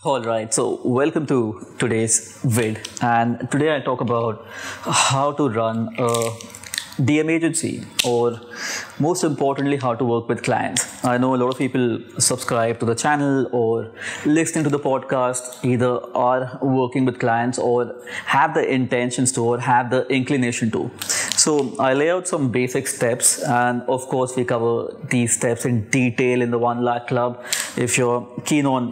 All right, so welcome to today's vid, and today I talk about how to run a DM agency, or most importantly, how to work with clients. I know a lot of people subscribe to the channel or listening to the podcast, either are working with clients or have the intentions to or have the inclination to. So I lay out some basic steps, and of course we cover these steps in detail in the 1 lakh club. If you're keen on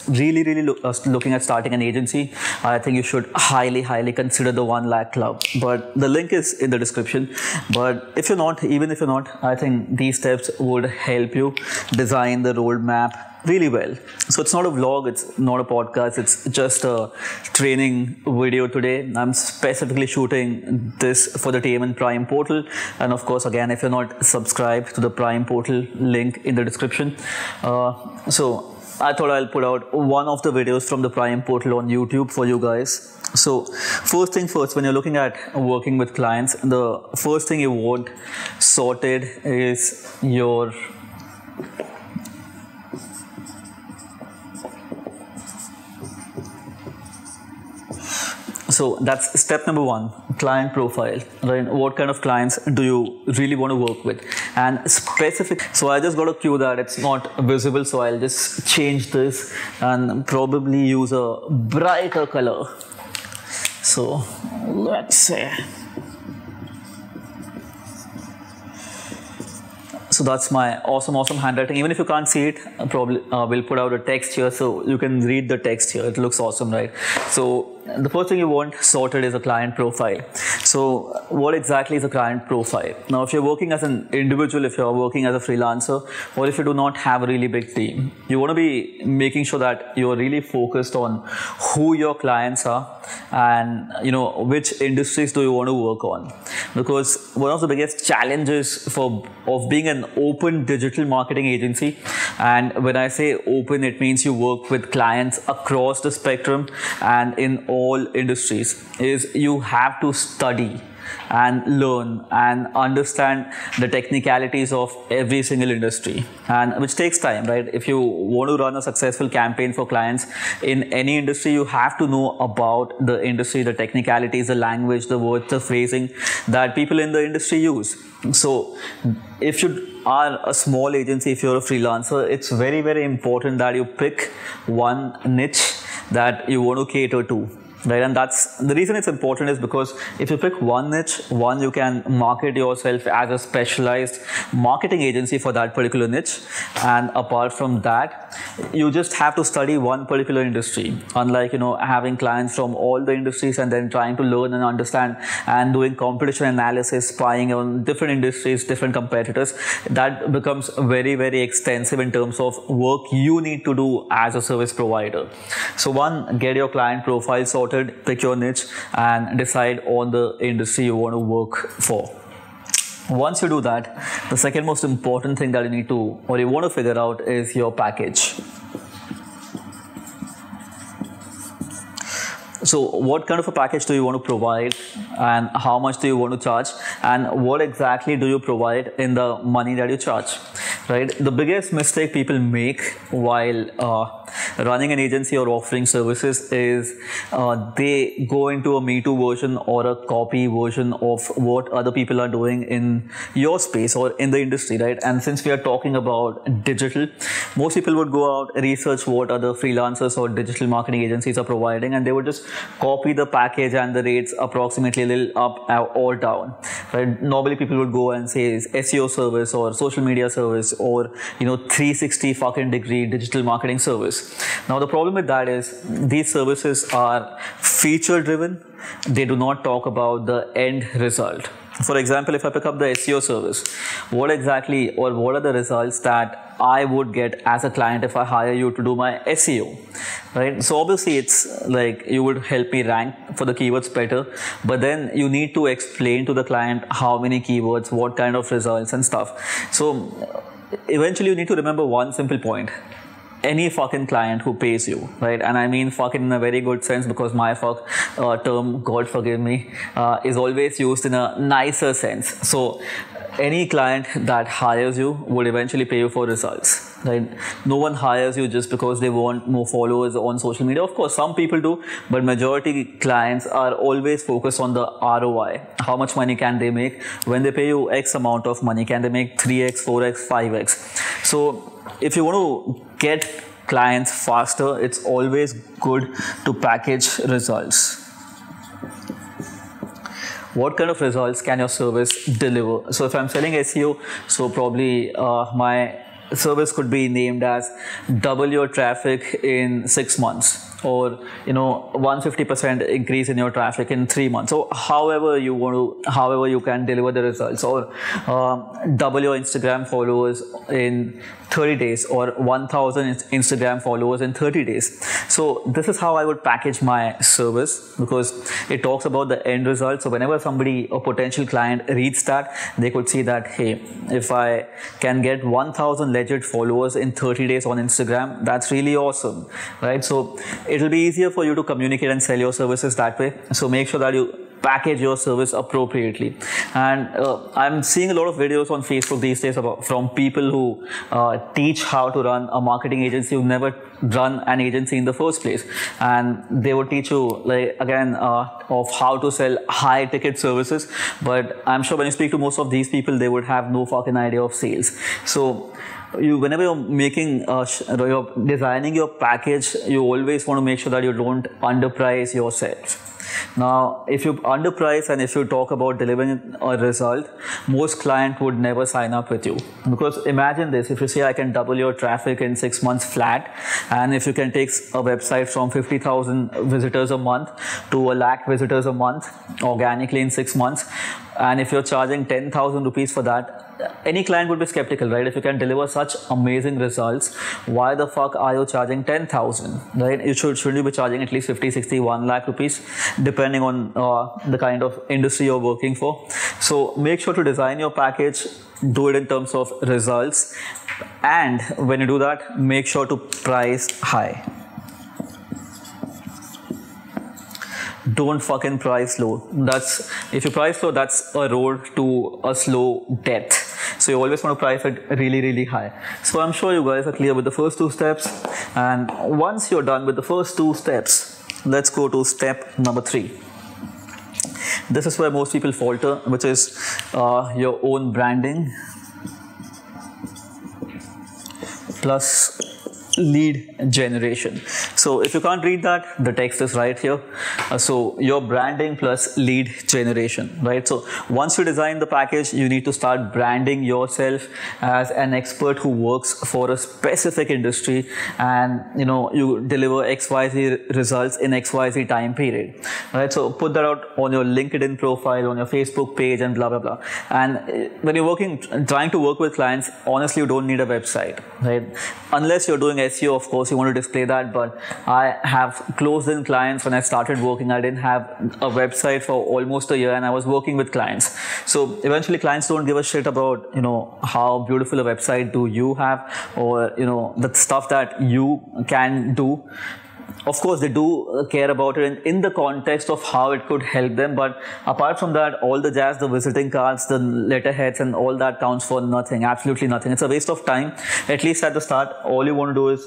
really looking at starting an agency, I think you should highly consider the 1 lakh club, but the link is in the description. But if you're not, even if you're not, I think these steps would help you design the roadmap really well. So it's not a vlog, it's not a podcast, it's just a training video today. I'm specifically shooting this for the TMN Prime portal, and of course, again, if you're not subscribed to the Prime portal, link in the description. So I thought I'll put out one of the videos from the Prime portal on YouTube for you guys. So first thing first, when you're looking at working with clients, the first thing you want sorted is your So that's step number 1, client profile, right? What kind of clients do you really want to work with? And specific, so I just got a cue that it's not visible, so I'll just change this and probably use a brighter color. So let's say, so that's my awesome handwriting. Even if you can't see it, probably we'll put out a text here so you can read the text here. It looks awesome, right? So the first thing you want sorted is a client profile. So what exactly is a client profile? Now, if you're working as an individual, if you're working as a freelancer, or if you do not have a really big team, you want to be making sure that you're really focused on who your clients are and which industries do you want to work on. Because one of the biggest challenges of being an open digital marketing agency, and when I say open, it means you work with clients across the spectrum and in all industries, is you have to study and learn and understand the technicalities of every single industry, and which takes time, right? If you want to run a successful campaign for clients in any industry, you have to know about the industry, the technicalities, the language, the words, the phrasing that people in the industry use. So if you are a small agency, if you're a freelancer, it's very important that you pick one niche that you want to cater to, right? And that's the reason it's important, is because if you pick one niche, you can market yourself as a specialized marketing agency for that particular niche, and apart from that, you just have to study one particular industry, unlike having clients from all the industries and then trying to learn and understand and doing competition analysis, spying on different industries, different competitors. That becomes very extensive in terms of work you need to do as a service provider. So one, get your client profile sorted, pick your niche, and decide on the industry you want to work for. Once you do that, the second most important thing that you need to, or you want to figure out, is your package. So what kind of a package do you want to provide, and how much do you want to charge, and what exactly do you provide in the money that you charge, right? The biggest mistake people make while running an agency or offering services is they go into a Me Too version or a copy version of what other people are doing in your space or in the industry, right? And since we are talking about digital, most people would go out, research what other freelancers or digital marketing agencies are providing, and they would just copy the package and the rates approximately a little up or down, right? Normally people would go and say SEO service or social media service or 360 fucking degree digital marketing service. Now the problem with that is these services are feature driven. They do not talk about the end result. For example, if I pick up the SEO service, what exactly, or what are the results that I would get as a client if I hire you to do my SEO, right? So obviously it's like you would help me rank for the keywords better, but then you need to explain to the client how many keywords, what kind of results and stuff. So eventually you need to remember one simple point. Any fucking client who pays you, right? And I mean fucking in a very good sense, because my fuck term, God forgive me, is always used in a nicer sense. So any client that hires you would eventually pay you for results. right? No one hires you just because they want more followers on social media. Of course, some people do, but majority clients are always focused on the ROI. How much money can they make? When they pay you X amount of money, can they make 3x, 4x, 5x? So if you want to get clients faster, it's always good to package results. What kind of results can your service deliver? So if I'm selling SEO, so probably my service could be named as double your traffic in 6 months, or 150% increase in your traffic in 3 months. So however you can deliver the results, or double your Instagram followers in 30 days, or 1000 Instagram followers in 30 days. So this is how I would package my service, because it talks about the end result. So whenever a potential client reads that, they could see that, hey, if I can get 1000 legit followers in 30 days on Instagram, that's really awesome, right? So it will be easier for you to communicate and sell your services that way. So make sure that you package your service appropriately. And I'm seeing a lot of videos on Facebook these days from people who teach how to run a marketing agency, who never run an agency in the first place, and they would teach you of how to sell high ticket services. But I'm sure when you speak to most of these people, they would have no fucking idea of sales. So whenever you're designing your package, you always want to make sure that you don't underprice yourself. Now, if you underprice and if you talk about delivering a result, most clients would never sign up with you. Because imagine this, if you say I can double your traffic in 6 months flat, and if you can take a website from 50,000 visitors a month to 1 lakh visitors a month organically in 6 months, and if you're charging 10,000 rupees for that, any client would be skeptical, right? If you can deliver such amazing results, why the fuck are you charging 10,000, right? Shouldn't you be charging at least 50, 60, 1 lakh rupees, depending on the kind of industry you're working for. So make sure to design your package, do it in terms of results, and when you do that, make sure to price high. Don't fucking price low. If you price low, that's a road to a slow death. So you always want to price it really, really high. So I'm sure you guys are clear with the first 2 steps. And once you're done with the first 2 steps, let's go to step number 3. This is where most people falter, which is your own branding plus lead generation. So if you can't read that, the text is right here. So your branding plus lead generation, right? So once you design the package, you need to start branding yourself as an expert who works for a specific industry, and you deliver XYZ results in XYZ time period, right? So put that out on your LinkedIn profile, on your Facebook page, and blah blah blah. And when you're trying to work with clients, honestly, you don't need a website, right? Unless you're doing SEO, of course, you want to display that. But I have closed-in clients. When I started working, I didn't have a website for almost a year, and I was working with clients. So eventually, clients don't give a shit about how beautiful a website do you have, or the stuff that you can do. Of course, they do care about it in the context of how it could help them. But apart from that, all the jazz, the visiting cards, the letterheads, and all that counts for nothing. Absolutely nothing. It's a waste of time. At least at the start, all you want to do is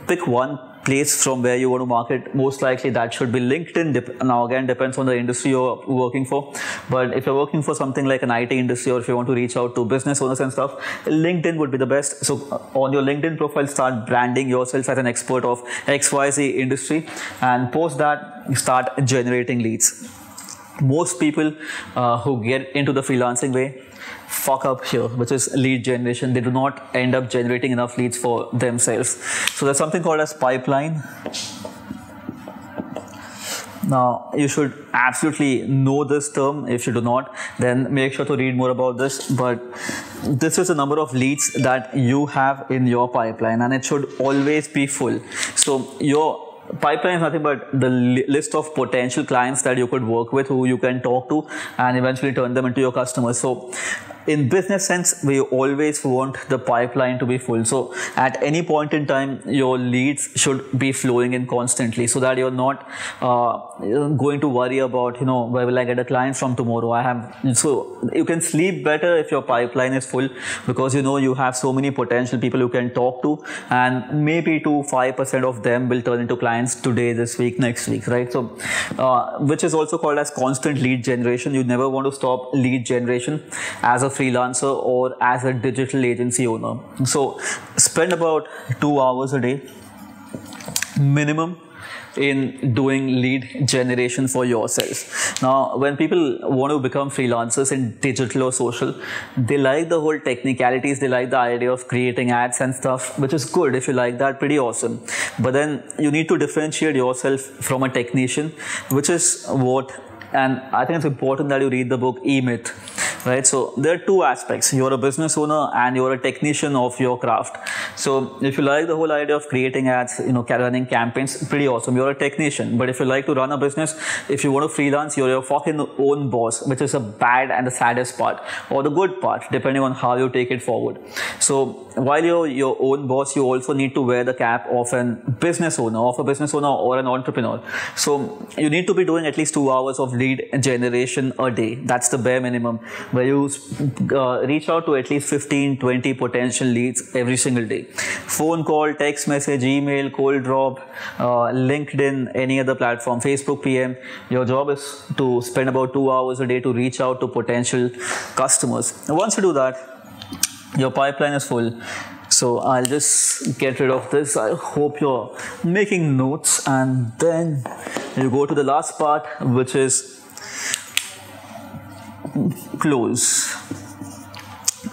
pick one place from where you want to market. Most likely that should be LinkedIn. Now again, depends on the industry you're working for. But if you're working for something like an IT industry, or if you want to reach out to business owners and stuff, LinkedIn would be the best. So on your LinkedIn profile, start branding yourself as an expert of XYZ industry, and post that, start generating leads. Most people who get into the freelancing way fuck up here, which is lead generation. They do not end up generating enough leads for themselves. So there's something called as pipeline. Now, you should absolutely know this term. If you do not, then make sure to read more about this. But this is the number of leads that you have in your pipeline, and it should always be full. So your pipeline is nothing but the list of potential clients that you could work with, who you can talk to, and eventually turn them into your customers. So in business sense, we always want the pipeline to be full. So at any point in time, your leads should be flowing in constantly, so that you're not going to worry about, where will I get a client from tomorrow. So you can sleep better if your pipeline is full, because you have so many potential people you can talk to, and maybe 2-5% of them will turn into clients today, this week, next week, right? So which is also called as constant lead generation. You never want to stop lead generation as a freelancer or as a digital agency owner. So spend about 2 hours a day minimum in doing lead generation for yourself. Now, when people want to become freelancers in digital or social, they like the whole technicalities, they like the idea of creating ads and stuff, which is good. If you like that, pretty awesome. But then you need to differentiate yourself from a technician, which is what, and I think it's important that you read the book E-Myth. Right, so there are two aspects. You're a business owner and you're a technician of your craft. So if you like the whole idea of creating ads, running campaigns, pretty awesome. You're a technician. But if you like to run a business, if you want to freelance, you're your fucking own boss, which is the bad and the saddest part, or the good part, depending on how you take it forward. So while you're your own boss, you also need to wear the cap of a business owner or an entrepreneur. So you need to be doing at least 2 hours of lead generation a day. That's the bare minimum, where you reach out to at least 15-20 potential leads every single day. Phone call, text message, email, cold drop, LinkedIn, any other platform, Facebook PM. Your job is to spend about 2 hours a day to reach out to potential customers. And once you do that, your pipeline is full. So I'll just get rid of this. I hope you're making notes, and then you go to the last part, which is close.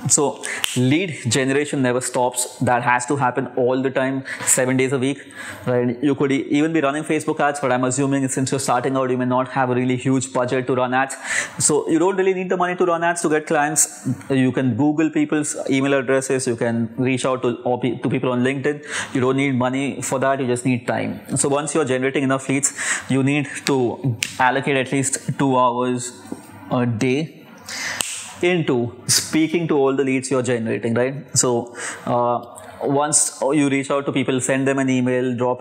So lead generation never stops. That has to happen all the time, 7 days a week, right? You could even be running Facebook ads, but I'm assuming since you're starting out, you may not have a really huge budget to run ads. So you don't really need the money to run ads to get clients. You can Google people's email addresses. You can reach out to people on LinkedIn. You don't need money for that. You just need time. So once you're generating enough leads, you need to allocate at least 2 hours a day into speaking to all the leads you're generating, right? So once you reach out to people, send them an email, drop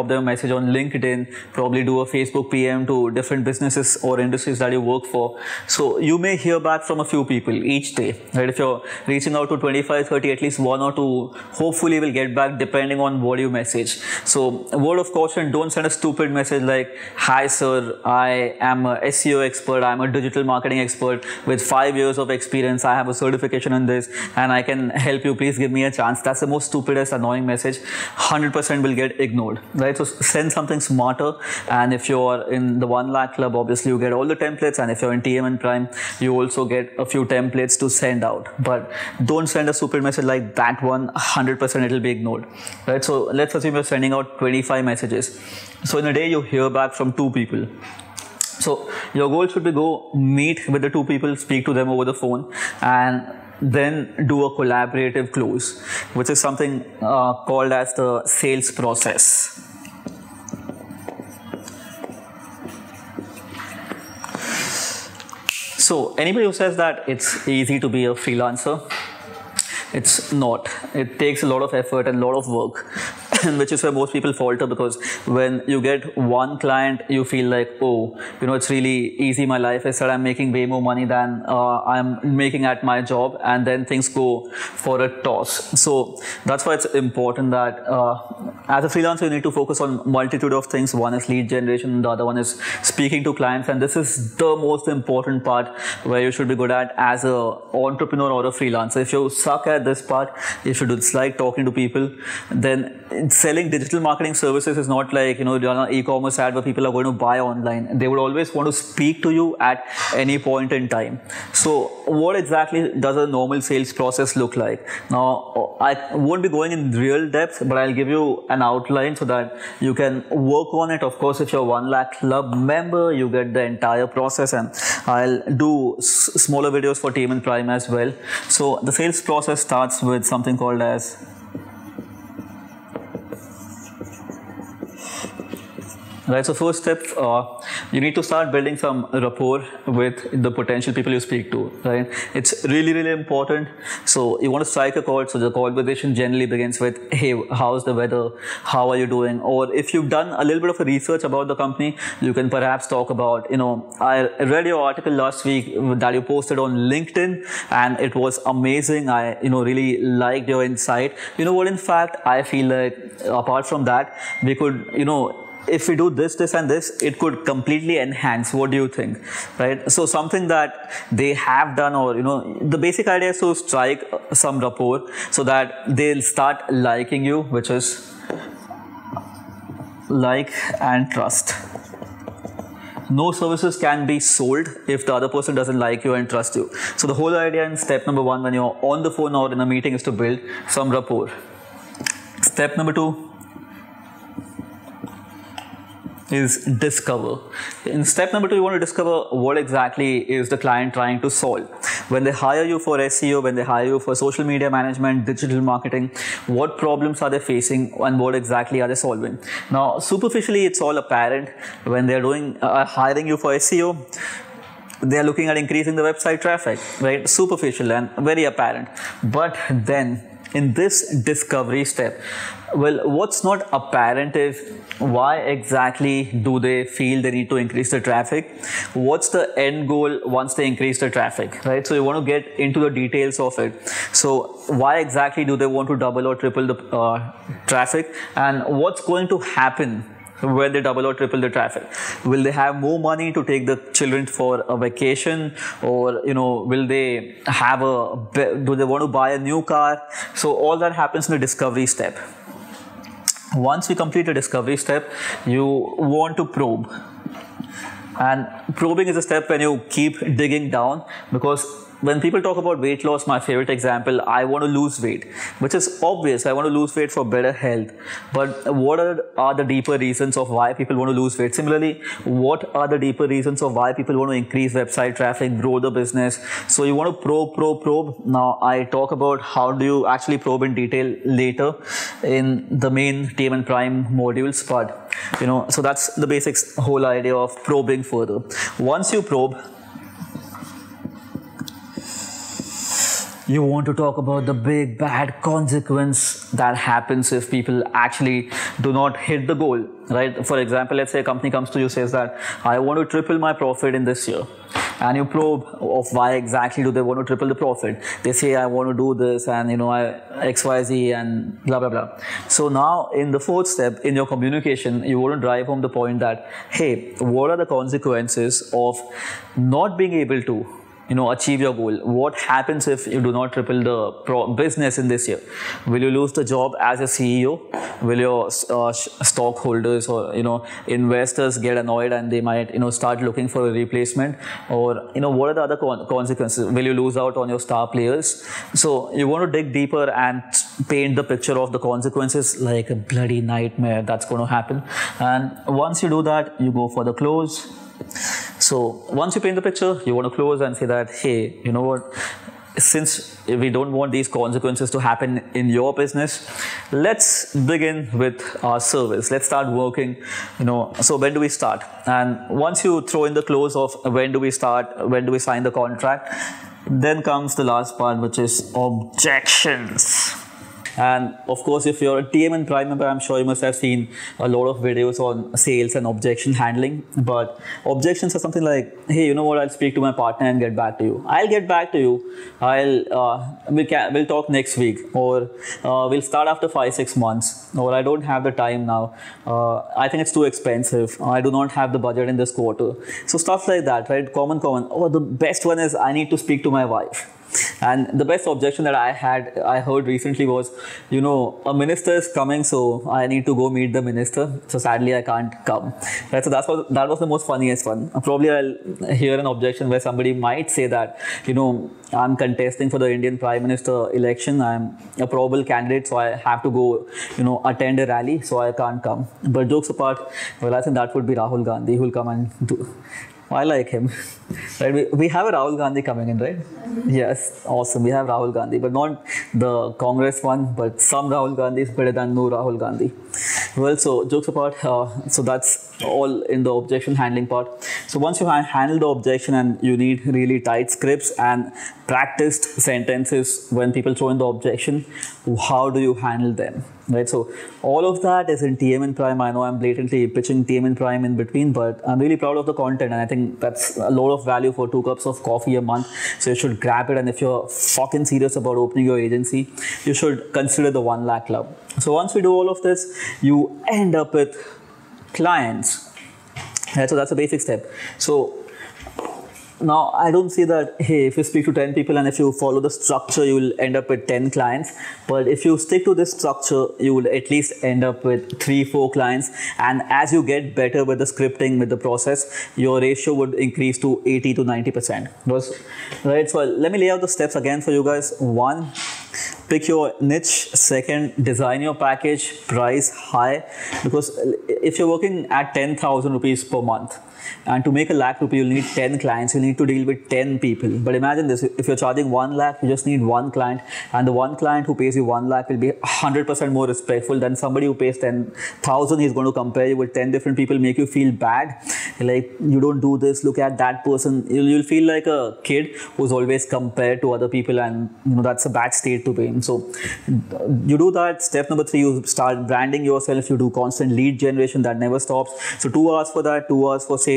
them a message on LinkedIn, probably do a Facebook PM to different businesses or industries that you work for. So you may hear back from a few people each day, right? If you're reaching out to 25, 30, at least 1 or 2 hopefully will get back, depending on what you message. So word of caution, don't send a stupid message like, "Hi sir, I am a SEO expert, I'm a digital marketing expert with 5 years of experience, I have a certification in this and I can help you, please give me a chance." That's the most stupidest, annoying message. 100% will get ignored, right? So send something smarter. And if you're in the 1 lakh club, obviously you get all the templates, and if you're in TM and Prime, you also get a few templates to send out. But don't send a stupid message like that one. 100% it'll be ignored, right? So let's assume you're sending out 25 messages. So in a day you hear back from 2 people. So your goal should be go meet with the 2 people, speak to them over the phone, and then do a collaborative close, which is something called as the sales process. So anybody who says that it's easy to be a freelancer, it's not. It takes a lot of effort and a lot of work. Which is where most people falter, because when you get one client, you feel like, oh, it's really easy, my life is that I'm making way more money than I'm making at my job, and then things go for a toss. So that's why it's important that as a freelancer, you need to focus on multitude of things. One is lead generation, the other one is speaking to clients, and this is the most important part where you should be good at as a entrepreneur or a freelancer. If you suck at this part, if you dislike talking to people, then selling digital marketing services is not like, you run an e-commerce ad where people are going to buy online. They would always want to speak to you at any point in time. So what exactly does a normal sales process look like? Now, I won't be going in real depth, but I'll give you an outline so that you can work on it. Of course, if you're 1 lakh club member, you get the entire process, and I'll do smaller videos for Team and Prime as well. So the sales process starts with something called as Right, so first step, you need to start building some rapport with the potential people you speak to, right? It's really, really important. So you want to strike a chord. So the conversation generally begins with, hey, how's the weather? How are you doing? Or if you've done a little bit of a research about the company, you can perhaps talk about, I read your article last week that you posted on LinkedIn and it was amazing. I, really liked your insight. You know what, in fact, I feel like apart from that, we could, if we do this, this and this, it could completely enhance. What do you think? Right? So something that they have done, or, the basic idea is to strike some rapport so that they'll start liking you, which is like and trust. No services can be sold if the other person doesn't like you and trust you. So the whole idea in step number 1 when you're on the phone or in a meeting is to build some rapport. Step number 2 is discover. In step number 2, you want to discover what exactly is the client trying to solve. When they hire you for SEO, when they hire you for social media management, digital marketing, what problems are they facing and what exactly are they solving? Now, superficially, it's all apparent. When they're hiring you for SEO, they are looking at increasing the website traffic, right? Superficial and very apparent. But then in this discovery step, well, what's not apparent is why exactly do they feel they need to increase the traffic? What's the end goal once they increase the traffic, right? So you want to get into the details of it. So why exactly do they want to double or triple the traffic, and what's going to happen when they double or triple the traffic? Will they have more money to take the children for a vacation, or will they have do they want to buy a new car? So all that happens in the discovery step. Once you complete the discovery step, you want to probe. And probing is a step when you keep digging down, because when people talk about weight loss, my favorite example, I want to lose weight, which is obvious. I want to lose weight for better health. But what are the deeper reasons of why people want to lose weight? Similarly, what are the deeper reasons of why people want to increase website traffic, grow the business? So you want to probe. Now, I talk about how do you actually probe in detail later in the main Team and Prime modules. But, so that's the basics, whole idea of probing further. Once you probe, you want to talk about the big bad consequence that happens if people actually do not hit the goal, right? For example, let's say a company comes to you, says that I want to triple my profit in this year. And you probe of why exactly do they want to triple the profit. They say, I want to do this and, XYZ and blah, blah, blah. So now in the 4th step in your communication, you want to drive home the point that, hey, what are the consequences of not being able to achieve your goal? What happens if you do not triple the business in this year? Will you lose the job as a CEO? Will your stockholders or investors get annoyed and they might start looking for a replacement? Or what are the other consequences? Will you lose out on your star players? So you want to dig deeper and paint the picture of the consequences like a bloody nightmare that's going to happen. And once you do that, you go for the close. So once you paint the picture, you want to close and say that, hey, you know what? Since we don't want these consequences to happen in your business, let's begin with our service. Let's start working, so when do we start? And once you throw in the close of when do we start, when do we sign the contract, then comes the last part, which is objections. And of course, if you're a TM and Prime member, I'm sure you must have seen a lot of videos on sales and objection handling. But objections are something like, hey, you know what? I'll speak to my partner and get back to you. I'll get back to you. We'll talk next week, or we'll start after 5-6 months, or I don't have the time now. I think it's too expensive. I do not have the budget in this quarter. So stuff like that, right? Common. Oh, the best one is I need to speak to my wife. And the best objection that I heard recently was, a minister is coming, so I need to go meet the minister. So sadly, I can't come. Right? So that was the most funniest one. Probably I'll hear an objection where somebody might say that, I'm contesting for the Indian Prime Minister election. I'm a probable candidate, so I have to go, attend a rally, so I can't come. But jokes apart, well, I think that would be Rahul Gandhi who will come and do. I like him. Right? We have a Rahul Gandhi coming in, right? Yes, awesome. We have Rahul Gandhi, but not the Congress one, but some Rahul Gandhi is better than no Rahul Gandhi. Well, so jokes apart, so that's all in the objection handling part. So once you handle the objection and you need really tight scripts and practiced sentences when people throw in the objection, how do you handle them? Right, so all of that is in TM in Prime. I know I'm blatantly pitching TM in Prime in between, but I'm really proud of the content, and I think that's a lot of value for 2 cups of coffee a month. So you should grab it, and if you're fucking serious about opening your agency, you should consider the 1 lakh club. So once we do all of this, you end up with clients. Right, so that's a basic step. So now, I don't say that, hey, if you speak to 10 people and if you follow the structure, you will end up with 10 clients. But if you stick to this structure, you will at least end up with 3-4 clients. And as you get better with the scripting, with the process, your ratio would increase to 80 to 90%. Right, so let me lay out the steps again for you guys. 1, pick your niche. 2nd, design your package, price high. Because if you're working at 10,000 rupees per month, and to make a lakh rupee, you'll need 10 clients. You'll need to deal with 10 people. But imagine this, if you're charging 1 lakh, you just need 1 client. And the 1 client who pays you 1 lakh will be 100% more respectful than somebody who pays 10,000. He's going to compare you with 10 different people, make you feel bad. Like, you don't do this, look at that person. You'll feel like a kid who's always compared to other people, and that's a bad state to be in. So you do that. Step number 3, you start branding yourself. You do constant lead generation that never stops. So 2 hours for that, 2 hours for sales.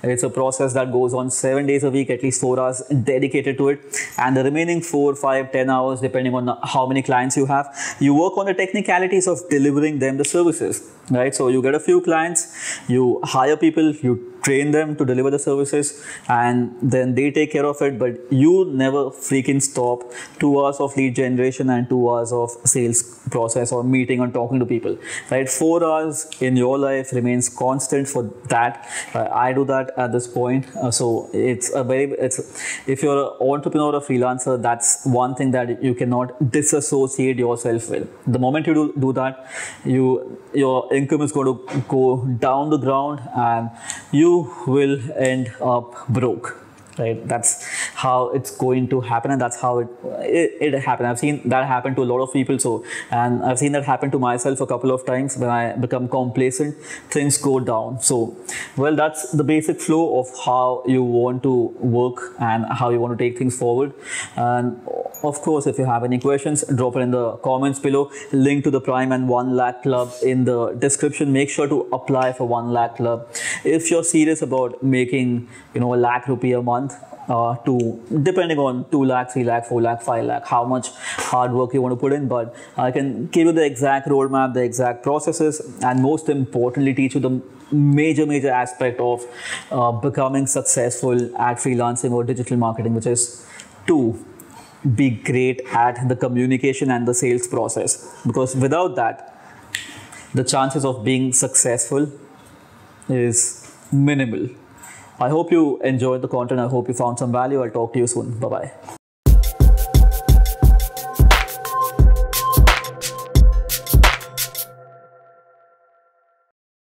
It's a process that goes on 7 days a week, at least 4 hours dedicated to it. And the remaining 4, 5, 10 hours, depending on how many clients you have, you work on the technicalities of delivering them the services. Right? So you get a few clients, you hire people, you train them to deliver the services, and then they take care of it. But you never freaking stop. 2 hours of lead generation and 2 hours of sales process or meeting and talking to people. Right? 4 hours in your life remains constant for that. I do that at this point. So if you're an entrepreneur or freelancer, that's one thing that you cannot disassociate yourself with. The moment you do that, your income is going to go down the ground and you will end up broke. Right? That's how it's going to happen, and that's how it happened. I've seen that happen to a lot of people. And I've seen that happen to myself a couple of times. When I become complacent, things go down. So, well, that's the basic flow of how you want to work and how you want to take things forward. And of course, if you have any questions, drop it in the comments below. Link to the Prime and 1 lakh club in the description. Make sure to apply for 1 lakh club. If you're serious about making, a lakh rupee a month, depending on 2 lakh, 3 lakh, 4 lakh, 5 lakh, how much hard work you want to put in. But I can give you the exact roadmap, the exact processes, and most importantly, teach you the major aspect of becoming successful at freelancing or digital marketing, which is to be great at the communication and the sales process. Because without that, the chances of being successful is minimal. I hope you enjoyed the content. I hope you found some value. I'll talk to you soon. Bye-bye.